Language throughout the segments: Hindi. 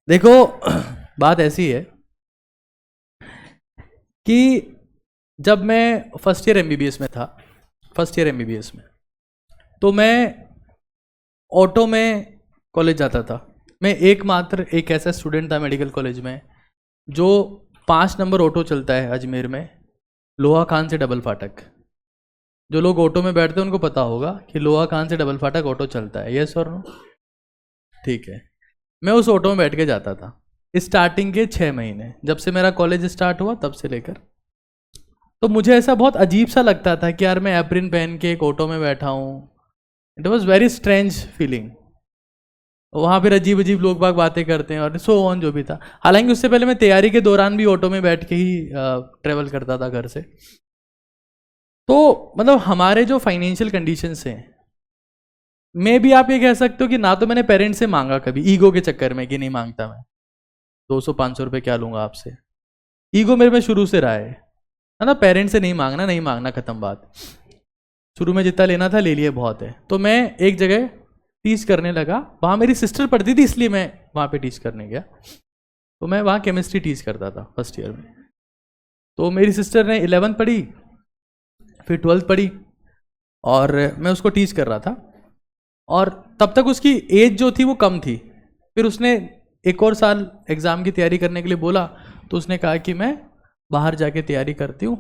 देखो बात ऐसी है कि जब मैं फर्स्ट ईयर एमबीबीएस में था, तो मैं ऑटो में कॉलेज जाता था। मैं एकमात्र एक ऐसा स्टूडेंट था मेडिकल कॉलेज में जो 5 नंबर ऑटो चलता है अजमेर में, लोहा खान से डबल फाटक। जो लोग ऑटो में बैठते हैं उनको पता होगा कि लोहा खान से डबल फाटक ऑटो चलता है। यस और नो? ठीक है। मैं उस ऑटो में बैठ के जाता था स्टार्टिंग के 6 महीने, जब से मेरा कॉलेज स्टार्ट हुआ तब से लेकर। तो मुझे ऐसा बहुत अजीब सा लगता था कि यार मैं एप्रिन पहन के एक ऑटो में बैठा हूँ। It was very strange feeling. वहाँ फिर अजीब अजीब लोग बाग बातें करते हैं और सो ऑन जो भी था। हालांकि उससे पहले मैं तैयारी के दौरान भी ऑटो में बैठ के ही ट्रेवल करता था घर से। तो मतलब हमारे जो फाइनेंशियल कंडीशंस हैं, मे भी आप ये कह सकते हो कि ना तो मैंने पेरेंट्स से मांगा कभी, ईगो के चक्कर में कि नहीं मांगता मैं, 200-500 रुपये क्या लूंगा आपसे। ईगो मेरे में शुरू से रहा है ना, पेरेंट्स से नहीं मांगना, खत्म बात। शुरू में जितना लेना था ले लिए, बहुत है। तो मैं एक जगह टीच करने लगा, वहाँ मेरी सिस्टर पढ़ती थी इसलिए मैं वहाँ पे टीच करने गया। तो मैं वहाँ केमिस्ट्री टीच करता था फर्स्ट ईयर में। तो मेरी सिस्टर ने 11th पढ़ी, फिर 12th पढ़ी और मैं उसको टीच कर रहा था। और तब तक उसकी एज जो थी वो कम थी। फिर उसने एक और साल एग्ज़ाम की तैयारी करने के लिए बोला, तो उसने कहा कि मैं बाहर जाके तैयारी करती हूँ।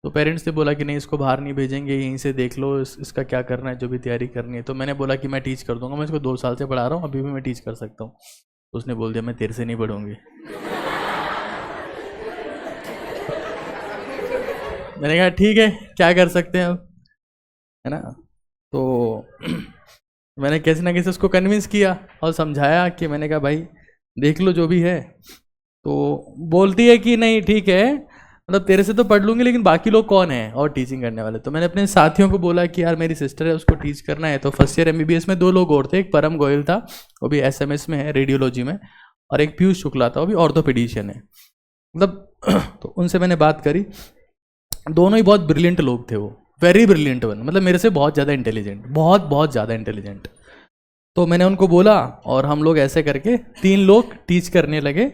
तो पेरेंट्स ने बोला कि नहीं, इसको बाहर नहीं भेजेंगे, यहीं से देख लो इसका क्या करना है, जो भी तैयारी करनी है। तो मैंने बोला कि मैं टीच कर दूंगा, मैं इसको 2 साल से पढ़ा रहा हूँ, अभी भी मैं टीच कर सकता हूँ। तो उसने बोल दिया मैं तेरे से नहीं पढ़ूंगी। मैंने कहा ठीक है, क्या कर सकते हैं अब, है ना। तो मैंने कैसे ना कैसे उसको कन्विंस किया और समझाया कि मैंने कहा भाई देख लो जो भी है। तो बोलती है कि नहीं ठीक है, मतलब तेरे से तो पढ़ लूंगी, लेकिन बाकी लोग कौन है और टीचिंग करने वाले। तो मैंने अपने साथियों को बोला कि यार मेरी सिस्टर है, उसको टीच करना है। तो फर्स्ट ईयर एमबीबीएस में 2 लोग और थे, एक परम गोयल था, वो भी एसएमएस में है रेडियोलॉजी में, और एक पीयूष शुक्ला था, वो भी ऑर्थोपेडिशियन है मतलब। तो उनसे मैंने बात करी, दोनों ही बहुत ब्रिलियंट लोग थे, वो वेरी ब्रिलियंट वन, मतलब मेरे से बहुत ज़्यादा इंटेलिजेंट, बहुत ज़्यादा इंटेलिजेंट। तो मैंने उनको बोला और हम लोग ऐसे करके 3 लोग टीच करने लगे।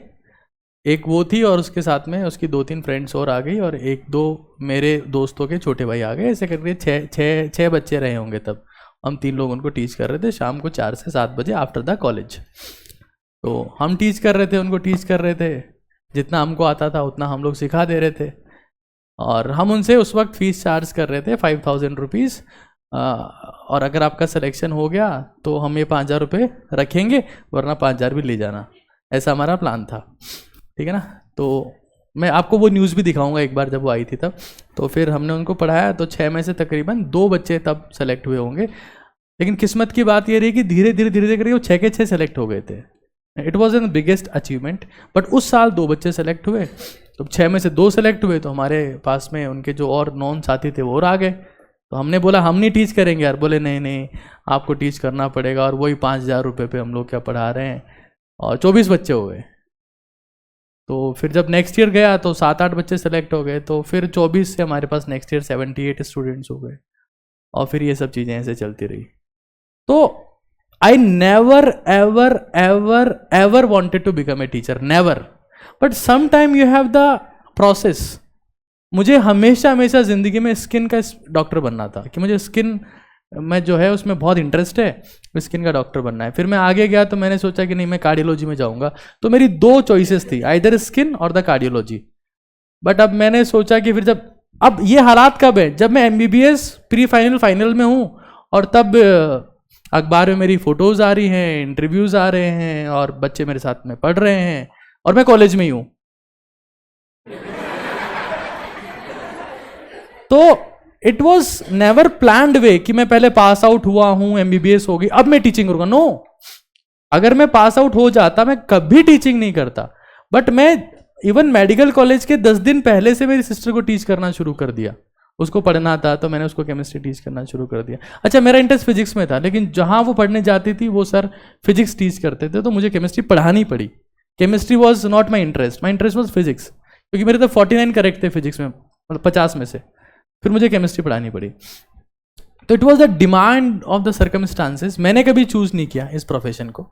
एक वो थी और उसके साथ में उसकी 2-3 फ्रेंड्स और आ गई, और 1-2 मेरे दोस्तों के छोटे भाई आ गए। ऐसे करके 6 बच्चे रहे होंगे तब। हम 3 लोग उनको टीच कर रहे थे शाम को 4 से 7 बजे आफ्टर द कॉलेज। तो हम टीच कर रहे थे, उनको टीच कर रहे थे, जितना हमको आता था उतना हम लोग सिखा दे रहे थे। और हम उनसे उस वक्त फ़ीस चार्ज कर रहे थे 5000 रुपीज़। और अगर आपका सिलेक्शन हो गया तो हम ये 5000 रुपये रखेंगे, वरना 5000 भी ले जाना, ऐसा हमारा प्लान था। ठीक है ना। तो मैं आपको वो न्यूज़ भी दिखाऊंगा एक बार जब वो आई थी तब। तो फिर हमने उनको पढ़ाया, तो 6 में से तकरीबन 2 बच्चे तब सेलेक्ट हुए होंगे। लेकिन किस्मत की बात ये रही कि धीरे धीरे करके वो 6 के 6 सेलेक्ट हो गए थे। It was an biggest achievement. But उस साल 2 बच्चे सेलेक्ट हुए, तो 6 में से 2 सेलेक्ट हुए। तो हमारे पास में उनके जो और नॉन साथी थे वो और आ गए। तो हमने बोला हम नहीं टीच करेंगे यार। बोले नहीं आपको टीच करना पड़ेगा। और वही 5000 रुपये पे हम लोग क्या पढ़ा रहे हैं, और 24 बच्चे हो गए। तो फिर जब नेक्स्ट ईयर गया तो 7-8 बच्चे सेलेक्ट हो गए। तो फिर 24 से हमारे पास नेक्स्ट ईयर 78 स्टूडेंट्स हो गए। और फिर ये सब चीज़ें ऐसे चलती रही। तो I never ever ever ever wanted to become a teacher, never. But some time you have the process. मुझे हमेशा ज़िंदगी में स्किन का डॉक्टर बनना था, कि मुझे स्किन में जो है उसमें बहुत इंटरेस्ट है, स्किन का डॉक्टर बनना है। फिर मैं आगे गया तो मैंने सोचा कि नहीं, मैं कार्डियोलॉजी में जाऊंगा। तो मेरी 2 चॉइसेस थी, आइदर स्किन और द कार्डियोलॉजी। बट अब मैंने सोचा कि फिर जब, अब ये हालात कब है, जब मैं एमबीबीएस प्री फाइनल में हूँ, और तब अखबार में मेरी फोटोज आ रही हैं, इंटरव्यूज आ रहे हैं, और बच्चे मेरे साथ में पढ़ रहे हैं, और मैं कॉलेज में ही हूँ। तो इट वॉज नेवर प्लान्ड वे कि मैं पहले पास आउट हुआ हूं, एमबीबीएस हो गई, अब मैं टीचिंग करूंगा। नो, अगर मैं पास आउट हो जाता मैं कभी टीचिंग नहीं करता। बट मैं इवन मेडिकल कॉलेज के 10 दिन पहले से मेरी सिस्टर को टीच करना शुरू कर दिया। उसको पढ़ना था तो मैंने उसको केमिस्ट्री टीच करना शुरू कर दिया। अच्छा, मेरा इंटरेस्ट फिजिक्स में था, लेकिन जहां वो पढ़ने जाती थी वो सर फिजिक्स टीच करते थे, तो मुझे केमिस्ट्री पढ़ानी पड़ी। Chemistry was not my interest was physics, क्योंकि मेरे तो 49 करेक्ट थे फिजिक्स में, मतलब 50 में से। फिर मुझे केमिस्ट्री पढ़ानी पड़ी। तो it was the demand of the circumstances. मैंने कभी चूज नहीं किया इस प्रोफेशन को।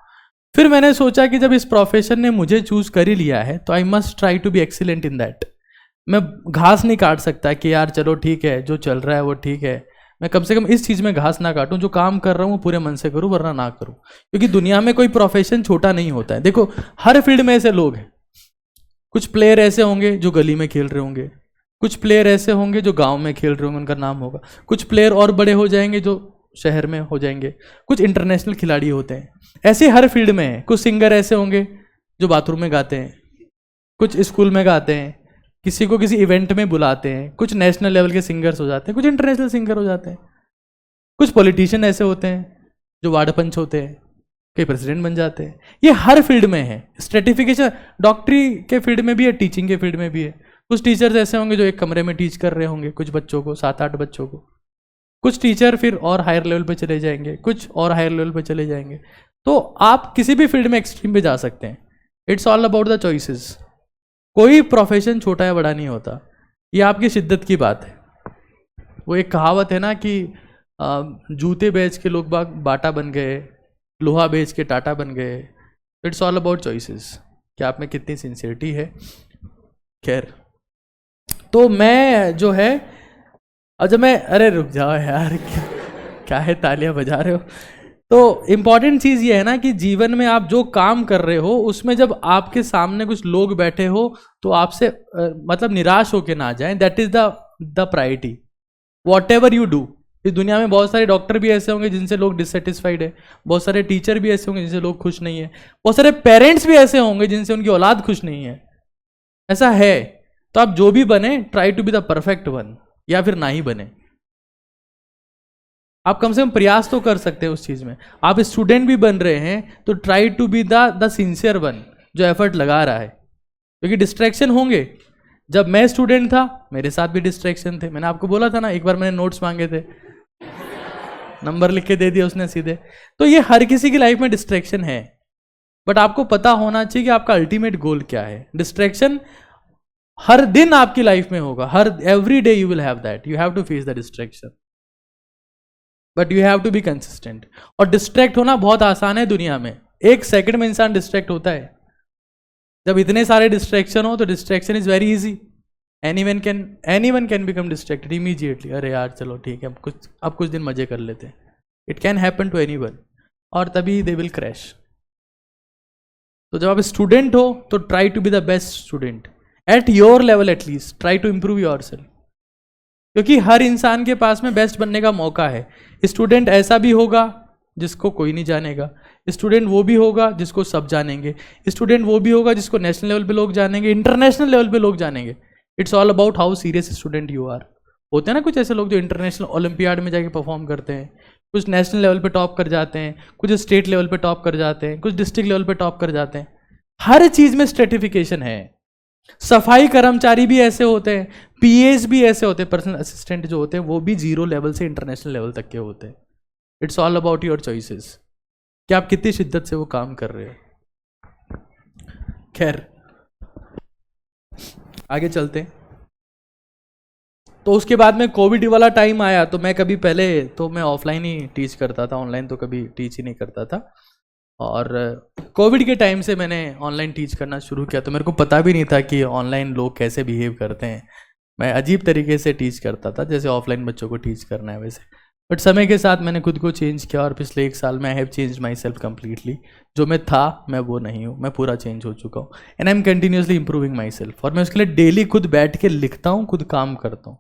फिर मैंने सोचा कि जब इस प्रोफेशन ने मुझे चूज कर ही लिया है तो I must try to be excellent in that. मैं घास नहीं काट सकता कि यार चलो ठीक है जो चल रहा है वो ठीक है, मैं कम से कम इस चीज़ में घास ना काटूं, जो काम कर रहा हूँ वो पूरे मन से करूँ वरना ना करूँ। क्योंकि दुनिया में कोई प्रोफेशन छोटा नहीं होता है। देखो हर फील्ड में ऐसे लोग हैं, कुछ प्लेयर ऐसे होंगे जो गली में खेल रहे होंगे, कुछ प्लेयर ऐसे होंगे जो गांव में खेल रहे होंगे, उनका नाम होगा, कुछ प्लेयर और बड़े हो जाएंगे जो शहर में हो जाएंगे, कुछ इंटरनेशनल खिलाड़ी होते हैं। ऐसे हर फील्ड में है। कुछ सिंगर ऐसे होंगे जो बाथरूम में गाते हैं, कुछ स्कूल में गाते हैं, किसी को किसी इवेंट में बुलाते हैं, कुछ नेशनल लेवल के सिंगर्स हो जाते हैं, कुछ इंटरनेशनल सिंगर हो जाते हैं, कुछ पॉलिटिशियन ऐसे होते हैं जो वार्ड पंच होते हैं, कई प्रेसिडेंट बन जाते हैं। ये हर फील्ड में है स्ट्रेटिफिकेशन। डॉक्टरी के फील्ड में भी है, टीचिंग के फील्ड में भी है। कुछ टीचर्स ऐसे होंगे जो एक कमरे में टीच कर रहे होंगे कुछ बच्चों को, 7-8 बच्चों को। कुछ टीचर फिर और हायर लेवल पे चले जाएंगे, कुछ और हायर लेवल पे चले जाएंगे। तो आप किसी भी फील्ड में एक्सट्रीम पे जा सकते हैं। It's all about the choices. कोई प्रोफेशन छोटा या बड़ा नहीं होता, ये आपकी शिद्दत की बात है। वो एक कहावत है ना कि जूते बेच के लोग बाग बाटा बन गए, लोहा बेच के टाटा बन गए। इट्स ऑल अबाउट चॉइसेस कि आप में कितनी सिंसियरिटी है। खैर, तो मैं जो है, और जब मैं, अरे रुक जाओ यार, क्या है तालियां बजा रहे हो। तो इम्पॉर्टेंट चीज़ ये है ना कि जीवन में आप जो काम कर रहे हो उसमें जब आपके सामने कुछ लोग बैठे हो तो आपसे मतलब निराश होके ना जाएं। That is the priority what ever you do. इस दुनिया में बहुत सारे डॉक्टर भी ऐसे होंगे जिनसे लोग डिससेटिस्फाइड है, बहुत सारे टीचर भी ऐसे होंगे जिनसे लोग खुश नहीं है, बहुत सारे पेरेंट्स भी ऐसे होंगे जिनसे उनकी औलाद खुश नहीं है। ऐसा है। तो आप जो भी बने, try to be the perfect one, या फिर ना ही बने। आप कम से कम प्रयास तो कर सकते हैं उस चीज में। आप स्टूडेंट भी बन रहे हैं तो try to be the sincere one जो एफर्ट लगा रहा है। क्योंकि डिस्ट्रैक्शन होंगे। जब मैं स्टूडेंट था मेरे साथ भी डिस्ट्रैक्शन थे। मैंने आपको बोला था ना, एक बार मैंने नोट्स मांगे थे, नंबर लिख के दे दिया उसने सीधे। तो ये हर किसी की लाइफ में डिस्ट्रैक्शन है, बट आपको पता होना चाहिए कि आपका अल्टीमेट गोल क्या है। डिस्ट्रैक्शन हर दिन आपकी लाइफ में होगा, हर every day you will have that, you have to face the distraction, but you have to be consistent. और डिस्ट्रैक्ट होना बहुत आसान है दुनिया में, 1 सेकंड में इंसान डिस्ट्रैक्ट होता है। जब इतने सारे डिस्ट्रैक्शन हो तो distraction is very easy. Anyone can become distracted immediately. अरे यार चलो ठीक है, अब कुछ दिन मजे कर लेते हैं। It can happen to anyone, और तभी दे विल क्रैश। तो जब आप स्टूडेंट हो तो try to be the best student at your level, at least try to improve yourself. क्योंकि हर इंसान के पास में बेस्ट बनने का मौका है। स्टूडेंट ऐसा भी होगा जिसको कोई नहीं जानेगा, स्टूडेंट वो भी होगा जिसको सब जानेंगे, स्टूडेंट वो भी होगा जिसको नेशनल लेवल पे लोग जानेंगे, इंटरनेशनल लेवल पे लोग जानेंगे। It's all about how serious student you are. होते हैं ना कुछ ऐसे लोग जो इंटरनेशनल ओलंपियाड में जाके परफॉर्म करते हैं, कुछ नेशनल लेवल पे टॉप कर जाते हैं, कुछ स्टेट लेवल पे टॉप कर जाते हैं, कुछ डिस्ट्रिक्ट लेवल पे टॉप कर जाते हैं। हर चीज में स्ट्रेटिफिकेशन है। सफाई कर्मचारी भी ऐसे होते हैं, पीएस भी ऐसे होते हैं, पर्सनल असिस्टेंट जो होते हैं वो भी 0 लेवल से इंटरनेशनल लेवल तक के होते हैं। It's all about your choices कि आप कितनी शिद्दत से वो काम कर रहे हो। खैर, आगे चलते हैं। तो उसके बाद में कोविड वाला टाइम आया, तो मैं कभी पहले तो मैं ऑफलाइन ही टीच करता था, ऑनलाइन तो कभी टीच ही नहीं करता था। और कोविड के टाइम से मैंने ऑनलाइन टीच करना शुरू किया। तो मेरे को पता भी नहीं था कि ऑनलाइन लोग कैसे बिहेव करते हैं। मैं अजीब तरीके से टीच करता था, जैसे ऑफलाइन बच्चों को टीच करना है वैसे। बट समय के साथ मैंने खुद को चेंज किया, और पिछले 1 साल में I have change my self completely. जो मैं था मैं वो नहीं हूँ, मैं पूरा चेंज हो चुका हूँ। And I am continuously improving my self. और मैं उसके लिए डेली खुद बैठ के लिखता हूँ, खुद काम करता हूँ।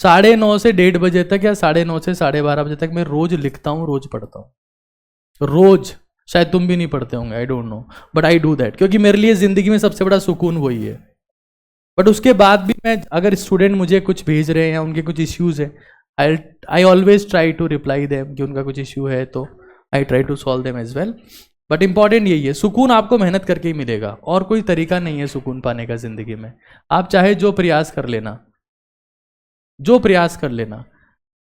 9:30 से 1:30 बजे तक, या 9:30 से 12:30 बजे तक मैं रोज लिखता हूँ, रोज पढ़ता हूँ। रोज। शायद तुम भी नहीं पढ़ते होंगे, I don't know, but I do that. क्योंकि मेरे लिए जिंदगी में सबसे बड़ा सुकून वही है। बट उसके बाद भी मैं, अगर स्टूडेंट मुझे कुछ भेज रहे हैं या उनके कुछ इश्यूज है, I always try to reply them कि उनका कुछ इश्यू है तो I try to solve them as well. But important यही है, सुकून आपको मेहनत करके ही मिलेगा, और कोई तरीका नहीं है सुकून पाने का जिंदगी में। आप चाहे जो प्रयास कर लेना, जो प्रयास कर लेना।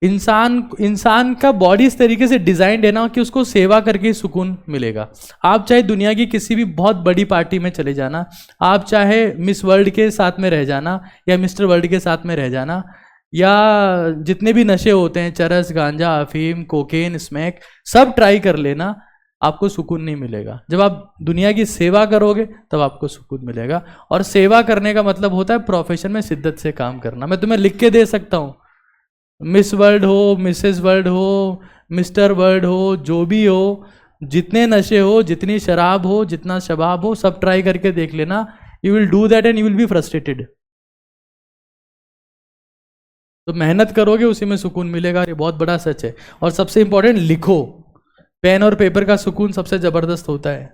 इंसान का बॉडी इस तरीके से डिजाइंड है ना कि उसको सेवा करके ही सुकून मिलेगा। आप चाहे दुनिया की किसी भी बहुत बड़ी पार्टी में चले जाना, आप चाहे मिस वर्ल्ड के साथ में रह जाना या मिस्टर वर्ल्ड के साथ में रह जाना, या जितने भी नशे होते हैं, चरस, गांजा, अफीम, कोकेन, स्मैक, सब ट्राई कर लेना। आपको सुकून नहीं मिलेगा। जब आप दुनिया की सेवा करोगे तब आपको सुकून मिलेगा। और सेवा करने का मतलब होता है प्रोफेशन में शिद्दत से काम करना। मैं तुम्हें लिख के दे सकता हूँ, मिस वर्ल्ड हो, मिसेस वर्ल्ड हो, मिस्टर वर्ल्ड हो, जो भी हो, जितने नशे हो, जितनी शराब हो, जितना शबाब हो, सब ट्राई करके देख लेना, you will do that and you will be frustrated. तो मेहनत करोगे उसी में सुकून मिलेगा, ये बहुत बड़ा सच है। और सबसे इंपॉर्टेंट, लिखो। पेन और पेपर का सुकून सबसे जबरदस्त होता है।